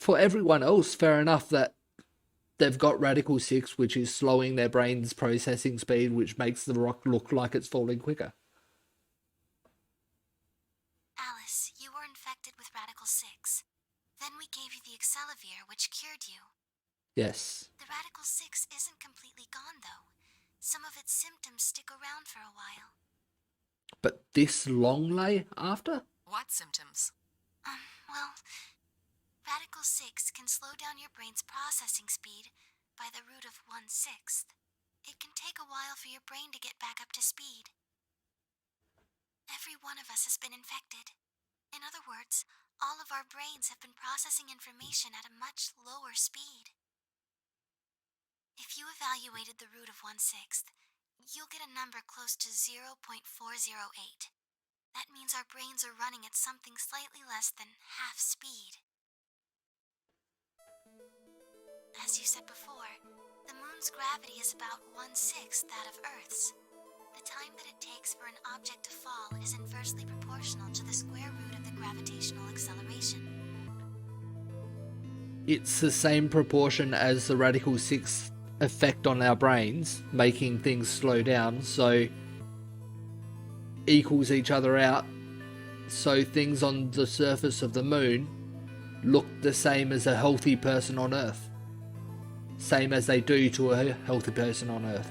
for everyone else, fair enough that they've got Radical 6, which is slowing their brain's processing speed, which makes the rock look like it's falling quicker. Alice, you were infected with Radical 6. Then we gave you the Accelavir, which cured you. Yes. The Radical 6 isn't completely gone, though. Some of its symptoms stick around for a while. But this long lay after? What symptoms? Well, Radical 6 can slow down your brain's processing speed by the root of 1/6. It can take a while for your brain to get back up to speed. Every one of us has been infected. In other words, all of our brains have been processing information at a much lower speed. If you evaluated the root of 1/6, you'll get a number close to 0.408. That means our brains are running at something slightly less than half speed. As you said before, the moon's gravity is about 1/6 that of Earth's. The time that it takes for an object to fall is inversely proportional to the square root of the gravitational acceleration. It's the same proportion as the Radical 6 effect on our brains, making things slow down, so equals each other out, so things on the surface of the moon look the same as a healthy person on Earth. Same as they do to a healthy person on Earth.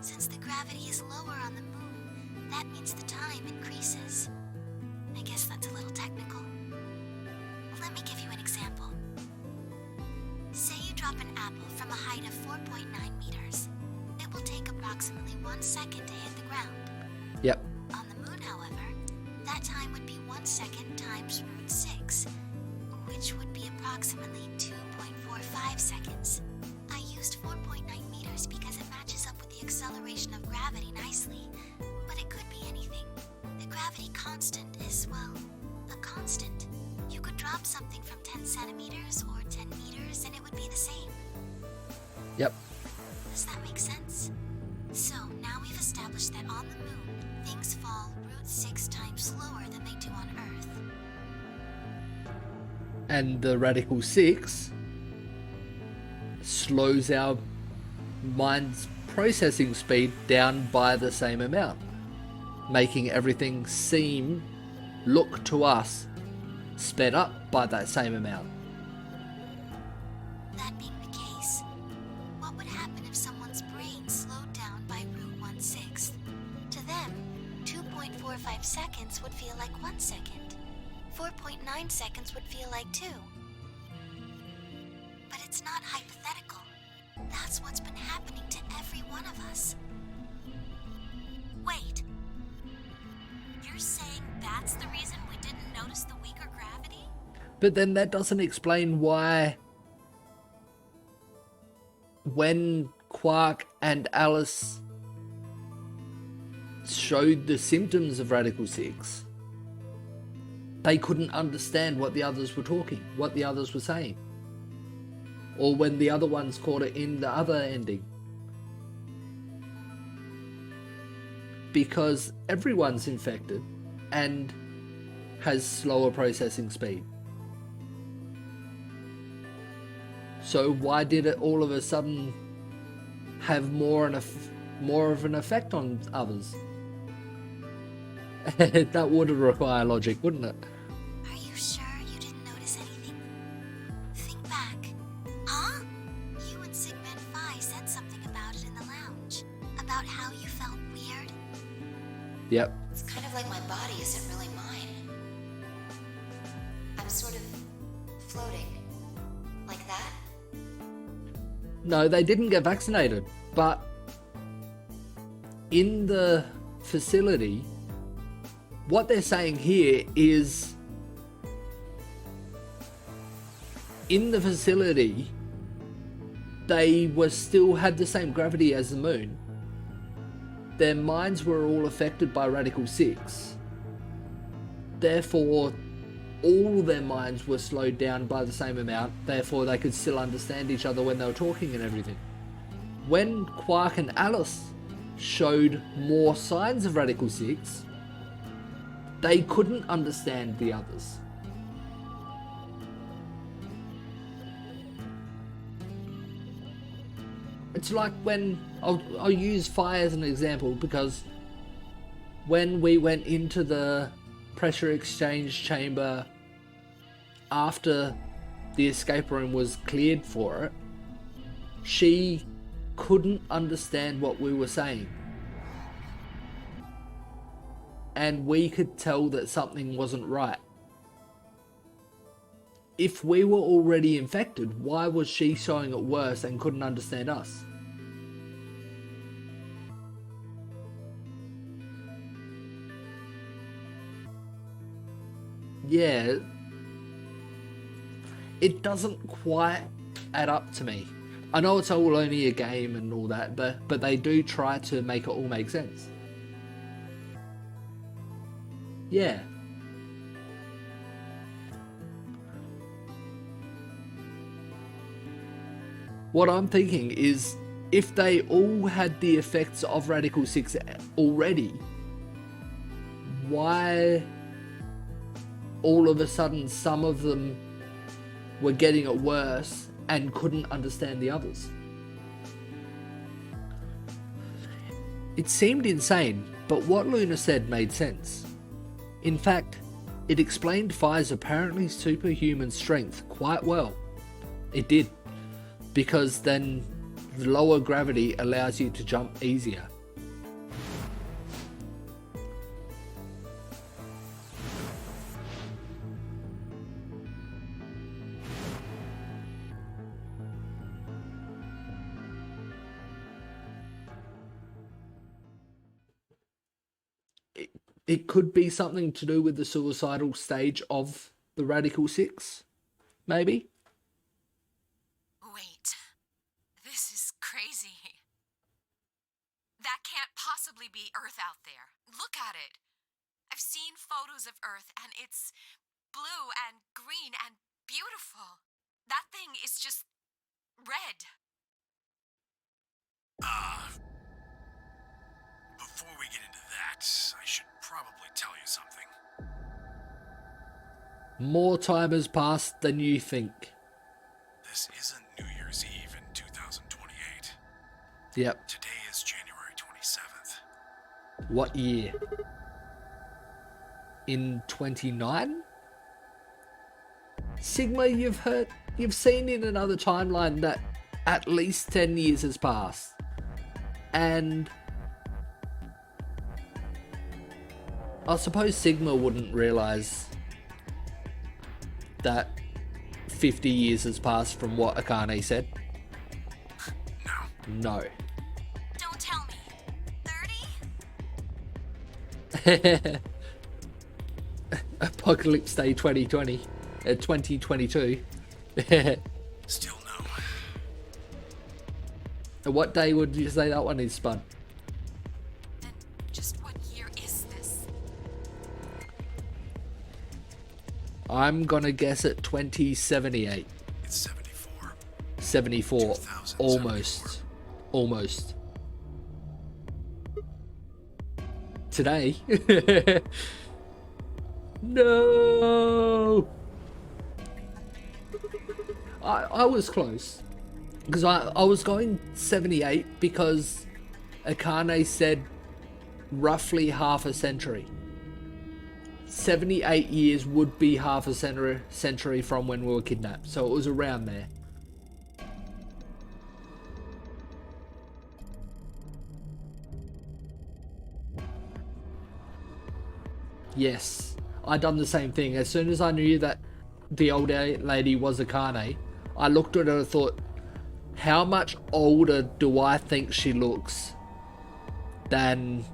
Since the gravity is lower on the moon, that means the time increases. I guess that's a little technical. Let me give you an example. Say you drop an apple from a height of 4.9 meters. It will take approximately 1 second to hit the ground. Yep. On the moon, however, that time would be 1 second times root 6, which would be approximately 2.45 seconds. I used 4.9 meters because it matches up with the acceleration of gravity nicely, but it could be anything. The gravity constant is, well, a constant. You could drop something from 10 centimeters or 10 meters and it would be the same. Yep. Does that make sense? So now we've established that on the moon, things fall root 6 times slower than they do on Earth. And the Radical 6 slows our mind's processing speed down by the same amount, making everything look to us sped up by that same amount. That being the case, what would happen if someone's brain slowed down by root 1/6? To them, 2.45 seconds would feel like 1 second. 4.9 seconds would feel like 2. But it's not hypothetical. That's what's been happening to every one of us. Wait. You're saying that's the reason we didn't notice the weaker gravity? But then that doesn't explain why when Quark and Alice showed the symptoms of Radical 6, they couldn't understand what the others were saying. Or when the other ones caught it in the other ending. Because everyone's infected and has slower processing speed. So why did it all of a sudden have more of an effect on others? That would require logic, wouldn't it? Are you sure you didn't notice anything? Think back. Huh? You and Sigmund Phi said something about it in the lounge. About how you felt weird. Yep. It's kind of like my body isn't really mine. I'm sort of floating. Like that? No, they didn't get vaccinated, but in the facility, what they're saying here is in the facility, they still had the same gravity as the moon. Their minds were all affected by Radical 6. Therefore, all their minds were slowed down by the same amount. Therefore, they could still understand each other when they were talking and everything. When Quark and Alice showed more signs of Radical 6, they couldn't understand the others. It's like when, I'll use fire as an example, because when we went into the pressure exchange chamber after the escape room was cleared for it, she couldn't understand what we were saying. And we could tell that something wasn't right. If we were already infected, why was she showing it worse and couldn't understand us? Yeah, it doesn't quite add up to me. I know it's all only a game and all that, but they do try to make it all make sense. Yeah. What I'm thinking is, if they all had the effects of Radical 6 already, why all of a sudden some of them were getting it worse and couldn't understand the others? It seemed insane, but what Luna said made sense. In fact, it explained Fi's apparently superhuman strength quite well. It did, because then the lower gravity allows you to jump easier. It could be something to do with the suicidal stage of the Radical 6, maybe? Wait. This is crazy. That can't possibly be Earth out there. Look at it. I've seen photos of Earth, and it's blue and green and beautiful. That thing is just red. Before we get into that, I should probably tell you something. More time has passed than you think. This isn't New Year's Eve in 2028. Yep. Today is January 27th. What year? In 29? Sigma, you've seen in another timeline that at least 10 years has passed. And I suppose Sigma wouldn't realise that 50 years has passed from what Akane said. No. Don't tell me. 30? Apocalypse Day 2020. 2022. Still no. What day would you say that one is, Spud? Then just what year is this? I'm gonna guess at 2078. It's 74. 74. 2074. Almost. Almost. Today? No! I was close. Because I was going 78 because Akane said roughly half a century. 78 years would be half a century from when we were kidnapped. So it was around there. Yes, I done the same thing. As soon as I knew that the old lady was Akane, I looked at her and thought, how much older do I think she looks than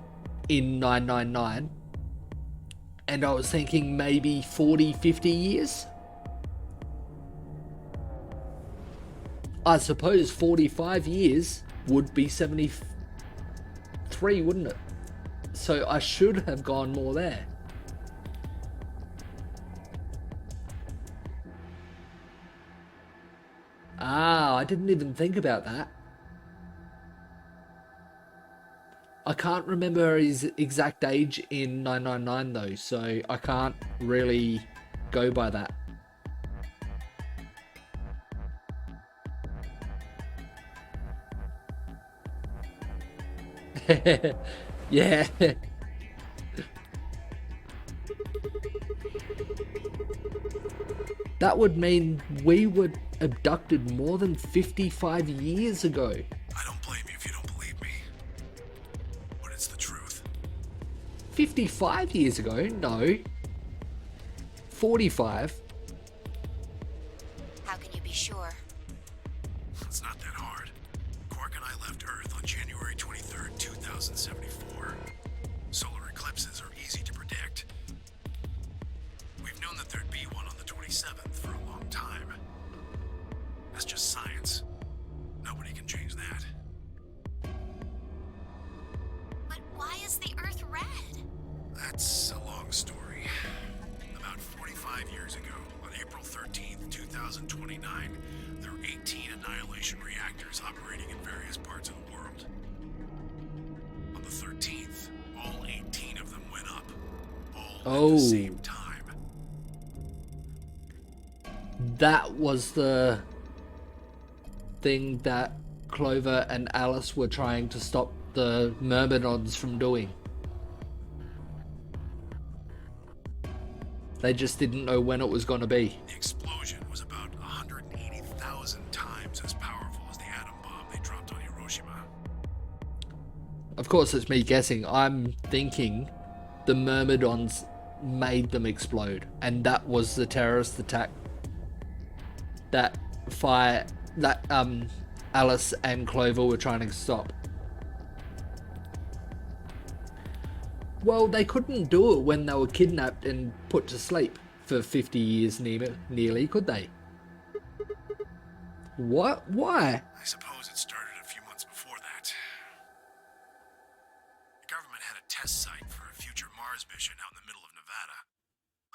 in 999? And I was thinking maybe 40, 50 years? I suppose 45 years would be 73, wouldn't it? So I should have gone more there. Ah, I didn't even think about that. I can't remember his exact age in 999 though, so I can't really go by that. Yeah. That would mean we were abducted more than 55 years ago. I don't blame you if you don't believe me. But it's the truth. 55 years ago? No. 45. How can you be sure? It's not that hard. Quark and I left Earth on January 23rd, 2074. Solar eclipses are easy to predict. We've known that there'd be one on the 27th for a long time. That's just science. Nobody can change that. But why is the Earth red? That's a long story. About 45 years ago, on April 13th, 2029, there were 18 annihilation reactors operating in various parts of the world. On the 13th, all 18 of them went up, all at the same time. That was the thing that Clover and Alice were trying to stop the Myrmidons from doing. They just didn't know when it was going to be. The explosion was about 180,000 times as powerful as the atom bomb they dropped on Hiroshima. Of course, it's me guessing. I'm thinking the Myrmidons made them explode, and that was the terrorist attack that Alice and Clover were trying to stop. Well, they couldn't do it when they were kidnapped and put to sleep for 50 years nearly, could they? What? Why? I suppose it started a few months before that. The government had a test site for a future Mars mission out in the middle of Nevada.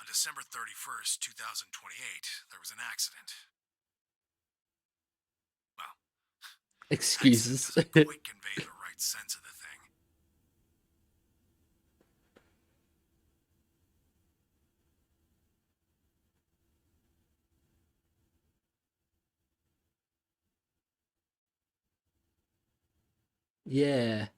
On December 31st, 2028, there was an accident. Well, Excuses. accident doesn't quite convey the right sense of the thing. Yeah.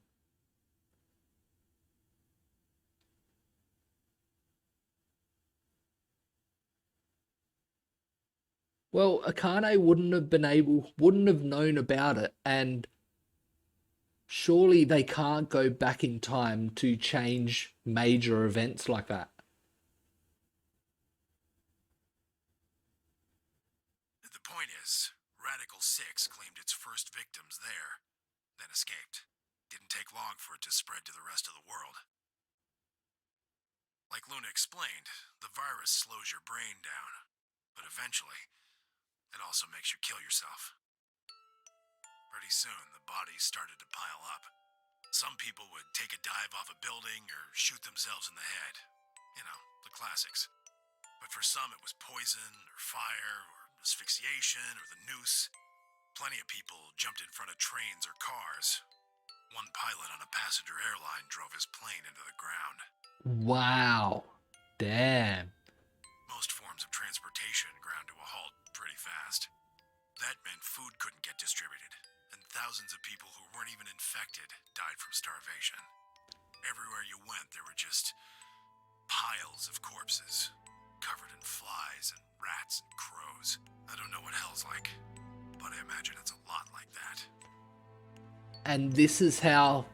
Well, Akane wouldn't have known about it, and surely they can't go back in time to change major events like that. The point is, Radical 6 claimed its first victims there, then escaped. Didn't take long for it to spread to the rest of the world. Like Luna explained, the virus slows your brain down, but eventually, it also makes you kill yourself. Pretty soon, the bodies started to pile up. Some people would take a dive off a building or shoot themselves in the head. You know, the classics. But for some, it was poison, or fire, or asphyxiation, or the noose. Plenty of people jumped in front of trains or cars. One pilot on a passenger airline drove his plane into the ground. Wow. Damn. Most forms of transportation ground to a halt pretty fast. That meant food couldn't get distributed, and thousands of people who weren't even infected died from starvation. Everywhere you went, there were just piles of corpses, covered in flies and rats and crows. I don't know what hell's like, but I imagine it's a lot like that. And this is how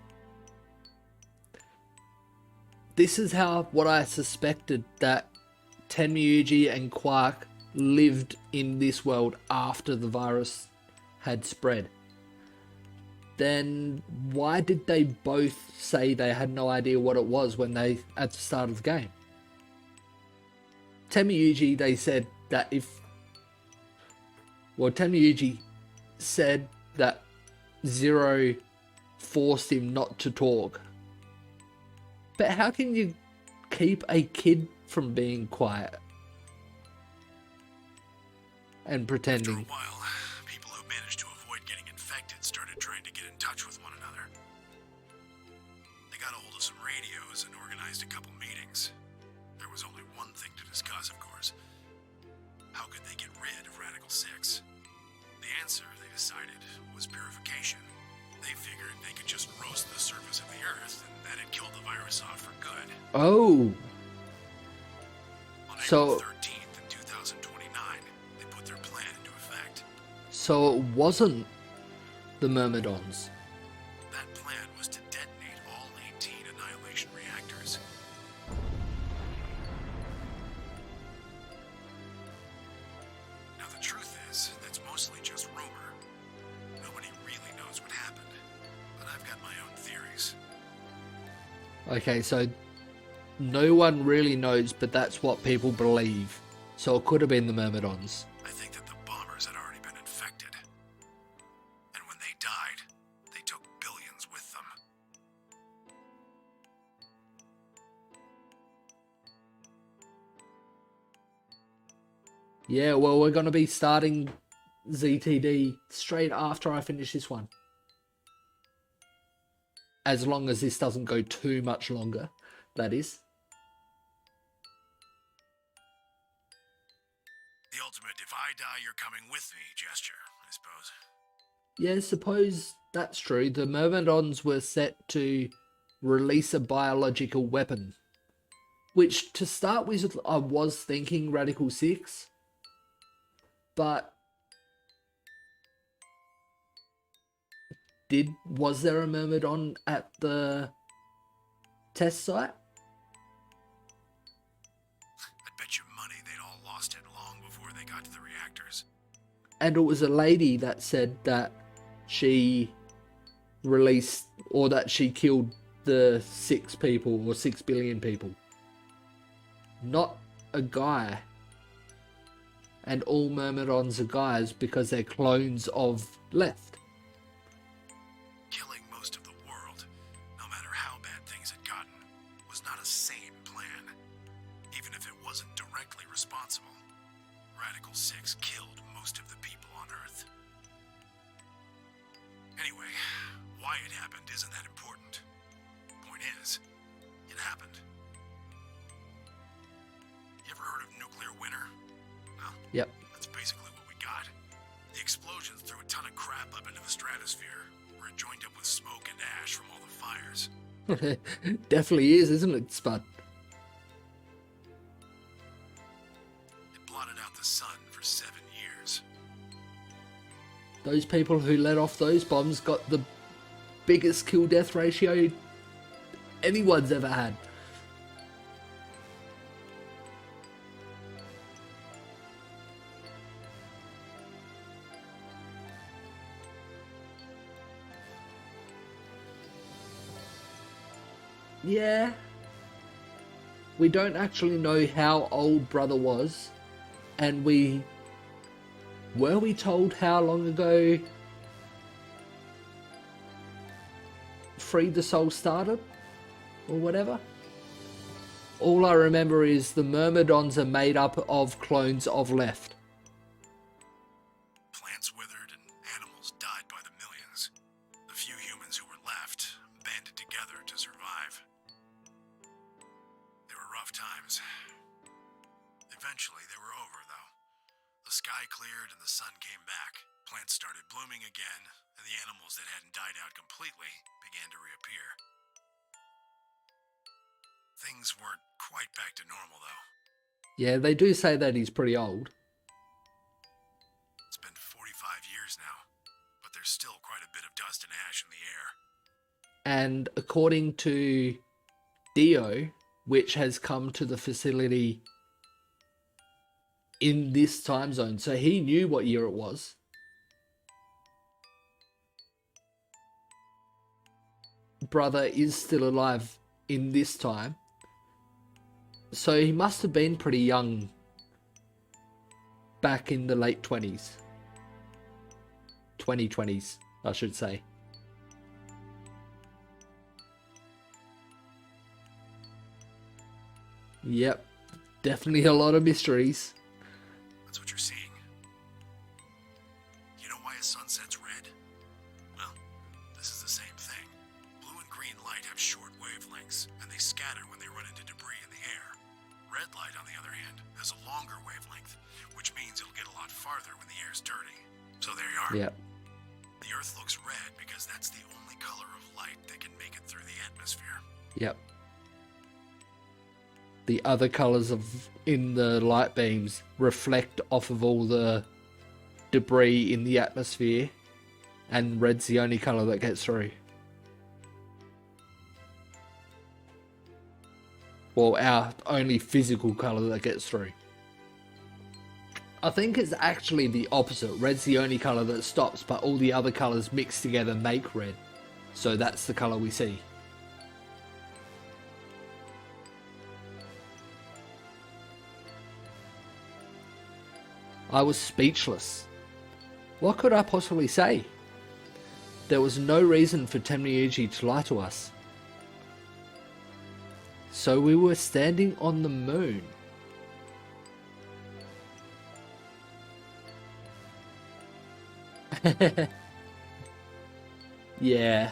what I suspected, that Tenmyuji and Quark lived in this world after the virus had spread. Then why did they both say they had no idea what it was when they at the start of the game? Tenmyuji, they said that Tenmyuji said that Zero forced him not to talk. But how can you keep a kid from being quiet and pretending? After a while, people who managed to avoid getting infected started trying to get in touch with one another. They got a hold of some radios and organized a couple meetings. There was only one thing to discuss, of course. How could they get rid of Radical 6? The answer, they decided, was purification. They figured they could just roast the surface of the Oh, On So- April 13th in 2029, they put their plan into effect. so it wasn't the Myrmidons. That plan was to detonate all 18 annihilation reactors. Now the truth is, that's mostly just rumor. Nobody really knows what happened, but I've got my own theories. Okay, so no one really knows, but that's what people believe. So it could have been the Myrmidons. I think that the bombers had already been infected. And when they died, they took billions with them. Yeah, well, we're going to be starting ZTD straight after I finish this one. As long as this doesn't go too much longer, that is. The ultimate if I die, you're coming with me gesture, I suppose. Yeah, suppose that's true. The Myrmidons were set to release a biological weapon. Which, to start with, I was thinking Radical 6. But was there a Myrmidon at the test site? I'd bet you money they'd all lost it long before they got to the reactors. And it was a lady that said that she released, or that she killed the 6 people, or 6 billion people. Not a guy. And all Myrmidons are guys because they're clones of Left. Killing most of the world, no matter how bad things had gotten, was not a sane plan. Even if it wasn't directly responsible, Radical 6 killed most of the people on Earth. Anyway, why it happened isn't that important. Point is, it happened. You ever heard of nuclear winter? Well, Yep. that's basically what we got. The explosions threw a ton of crap up into the stratosphere, where it joined up with smoke and ash from all the fires. Definitely is, isn't it, Spud? It blotted out the sun for 7 years. Those people who let off those bombs got the biggest kill-death ratio anyone's ever had. Yeah. We don't actually know how old Brother was, and were we told how long ago Free the Soul started? Or whatever? All I remember is the Myrmidons are made up of clones of Left. Plants withered and animals died by the millions. The few humans who were left banded together to survive. They were rough times. Eventually, they were over, though. The sky cleared and the sun came back. Plants started blooming again, and the animals that hadn't died out completely began to reappear. Things weren't quite back to normal, though. Yeah, they do say that he's pretty old. It's been 45 years now, but there's still quite a bit of dust and ash in the air. And according to Dio, which has come to the facility in this time zone, so he knew what year it was. Brother is still alive in this time. So he must have been pretty young back in the late 20s. 2020s, I should say. Yep, definitely a lot of mysteries. That's what you're seeing. You know why a sunset's red? Well, this is the same thing. Blue and green light have short wavelengths, and they scatter when they run into debris in the air. Red light, on the other hand, has a longer wavelength, which means it'll get a lot farther when the air's dirty. So there you are. Yep. The Earth looks red because that's the only color of light that can make it through the atmosphere. Yep. the other colors in the light beams reflect off of all the debris in the atmosphere, and red's the only color that gets through. Well, our only physical color that gets through. I think it's actually the opposite. Red's the only color that stops, but all the other colors mixed together make red. So that's the color we see. I was speechless. What could I possibly say? There was no reason for Temryuji to lie to us. So we were standing on the moon. Yeah.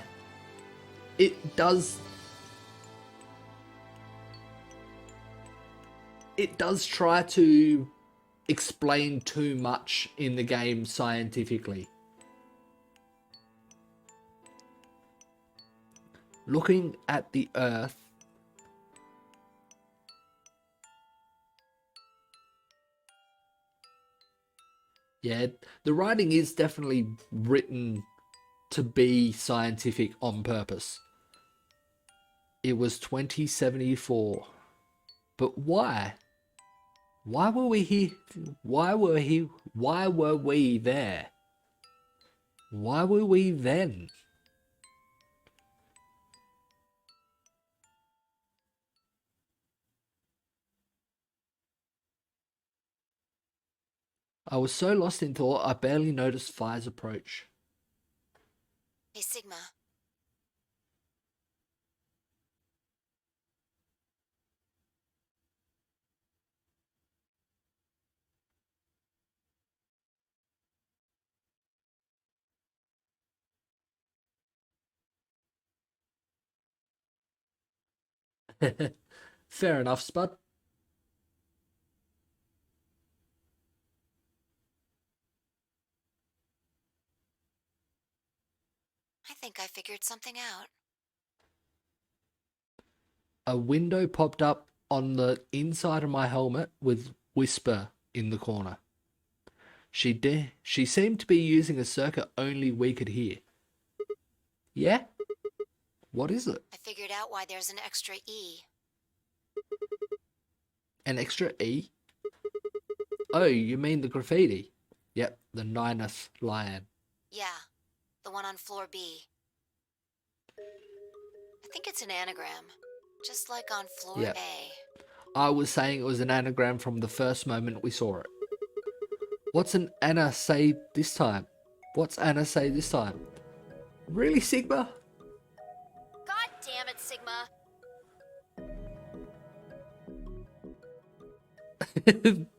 It does try to explain too much in the game scientifically. Looking at the Earth, yeah, the writing is definitely written to be scientific on purpose. It was 2074. But why? Why were we here? Why were we there? Why were we then? I was so lost in thought, I barely noticed Fire's approach. Hey, Sigma. Fair enough, Spud. I think I figured something out. A window popped up on the inside of my helmet with Whisper in the corner. She seemed to be using a circuit only we could hear. Yeah? What is it? I figured out why there's an extra E. An extra E? Oh, you mean the graffiti? Yep, the Ninus lion. Yeah, the one on floor B. I think it's an anagram, just like on floor Yep. A. I was saying it was an anagram from the first moment we saw it. What's an Anna say this time? What's Anna say this time? Really, Sigma? God damn it, Sigma!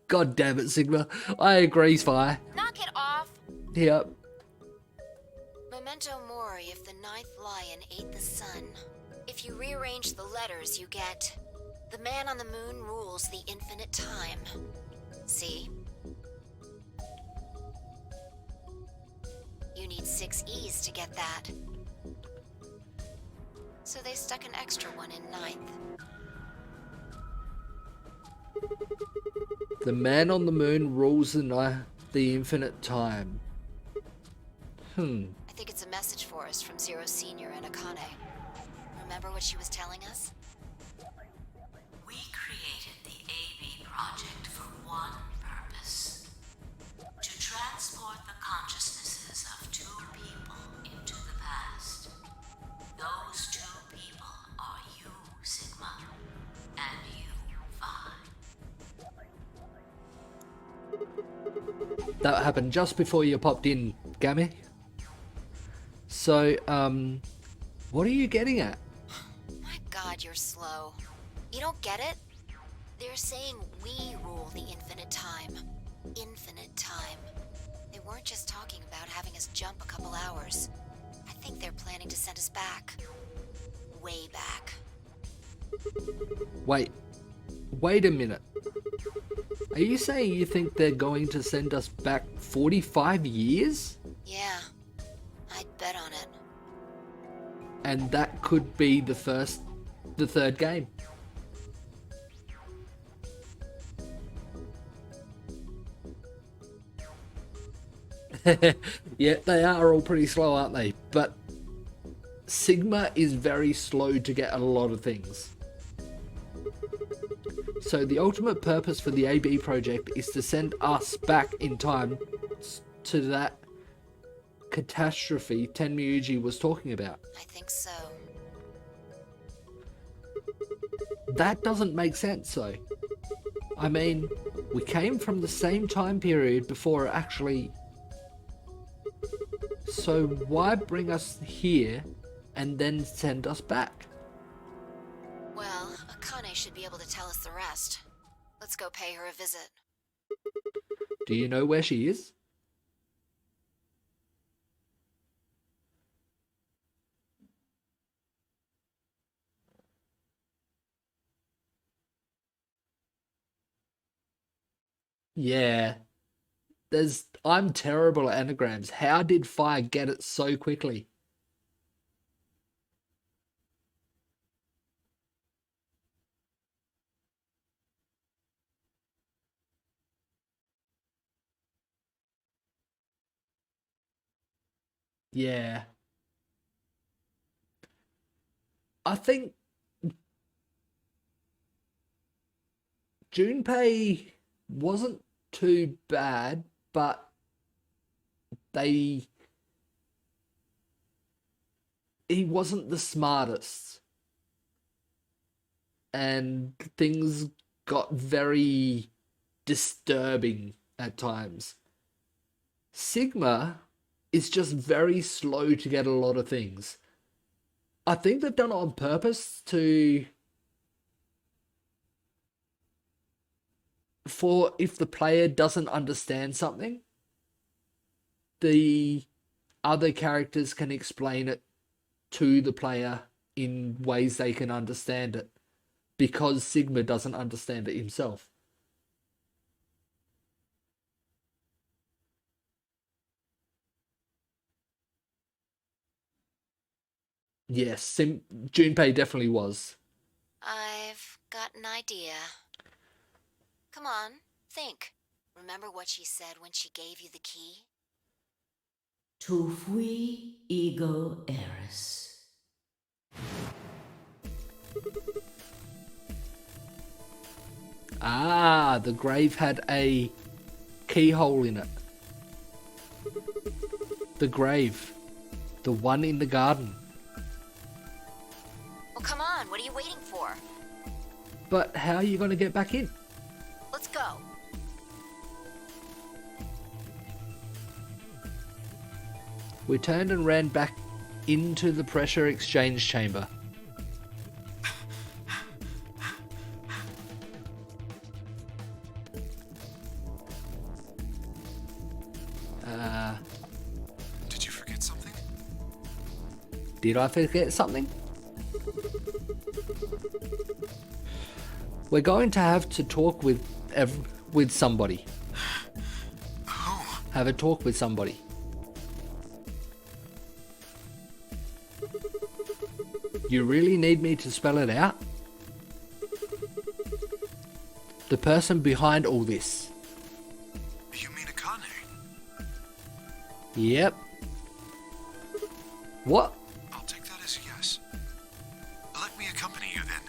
God damn it, Sigma. I agree, Fire. Knock it off! Yep. Memento mori if the ninth lion ate the sun. If you rearrange the letters, you get... The man on the moon rules the infinite time. See? You need 6 E's to get that. So they stuck an extra one in ninth. The man on the moon rules the infinite time. I think it's a message for us from Zero Senior and Akane. Remember what she was telling us? We created the AB project for one purpose. To transport the consciousnesses of 2 people into the past. Those 2 people are you, Sigma, and you, Vi. That happened just before you popped in, Gammy. So, what are you getting at? My God, you're slow. You don't get it? They're saying we rule the infinite time. Infinite time. They weren't just talking about having us jump a couple hours. I think they're planning to send us back. Way back. Wait a minute. Are you saying you think they're going to send us back 45 years? Yeah, I'd bet on it. And that could be the third game. Yeah, they are all pretty slow, aren't they? But Sigma is very slow to get a lot of things. So the ultimate purpose for the AB project is to send us back in time to that catastrophe Tenmyuji was talking about. I think so. That doesn't make sense though. I mean, we came from the same time period before it actually... So why bring us here and then send us back? Well, Akane should be able to tell us the rest. Let's go pay her a visit. Do you know where she is? Yeah. I'm terrible at anagrams. How did Fire get it so quickly? Yeah. I think Junpei wasn't too bad, but he wasn't the smartest. And things got very disturbing at times. Sigma is just very slow to get a lot of things. I think they've done it on purpose for if the player doesn't understand something, the other characters can explain it to the player in ways they can understand it, because Sigma doesn't understand it himself. Yes, Junpei definitely was. I've got an idea. Come on, think. Remember what she said when she gave you the key? Tu fui ego eris. Ah, the grave had a keyhole in it. The grave. The one in the garden. Well, come on, what are you waiting for? But how are you going to get back in? Let's go. We turned and ran back into the pressure exchange chamber. Did you forget something? Did I forget something? We're going to have to talk with somebody. Oh, Have a talk with somebody. You really need me to spell it out? The person behind all this. you mean Akane? Yep. What? I'll take that as a yes. Let me accompany you then.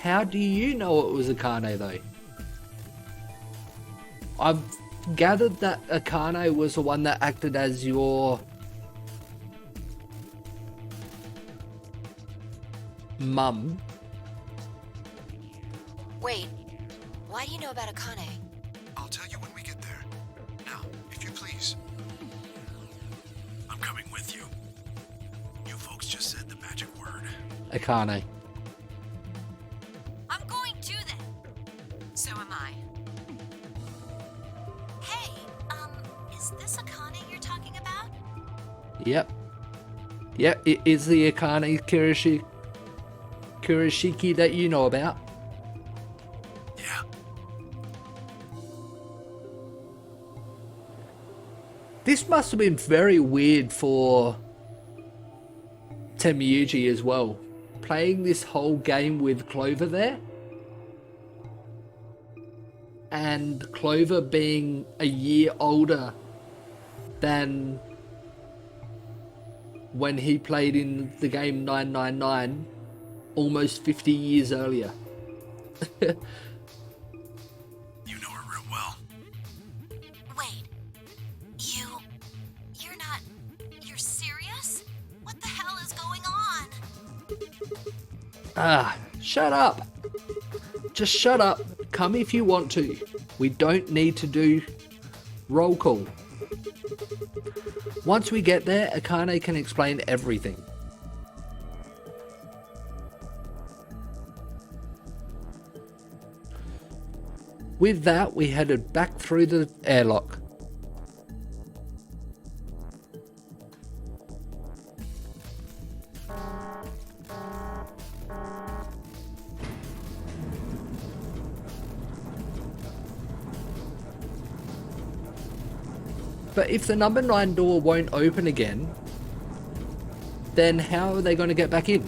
How do you know it was Akane though? I've gathered that Akane was the one that acted as your mum. Wait, why do you know about Akane? I'll tell you when we get there. Now, if you please. I'm coming with you. You folks just said the magic word. Akane. I'm going too then. So am I. Hey, is this Akane you're talking about? Yep. Yep, it is the Akane Kurashiki that you know about. Yeah. This must have been very weird for Tenmyuji as well. Playing this whole game with Clover there. And Clover being a year older than when he played in the game 999 almost 50 years earlier. You know her real well. Wait. You're not... You're serious? What the hell is going on? Shut up. Just shut up. Come if you want to. We don't need to do roll call. Once we get there, Akane can explain everything. With that, we headed back through the airlock. But if the number 9 door won't open again, then how are they going to get back in?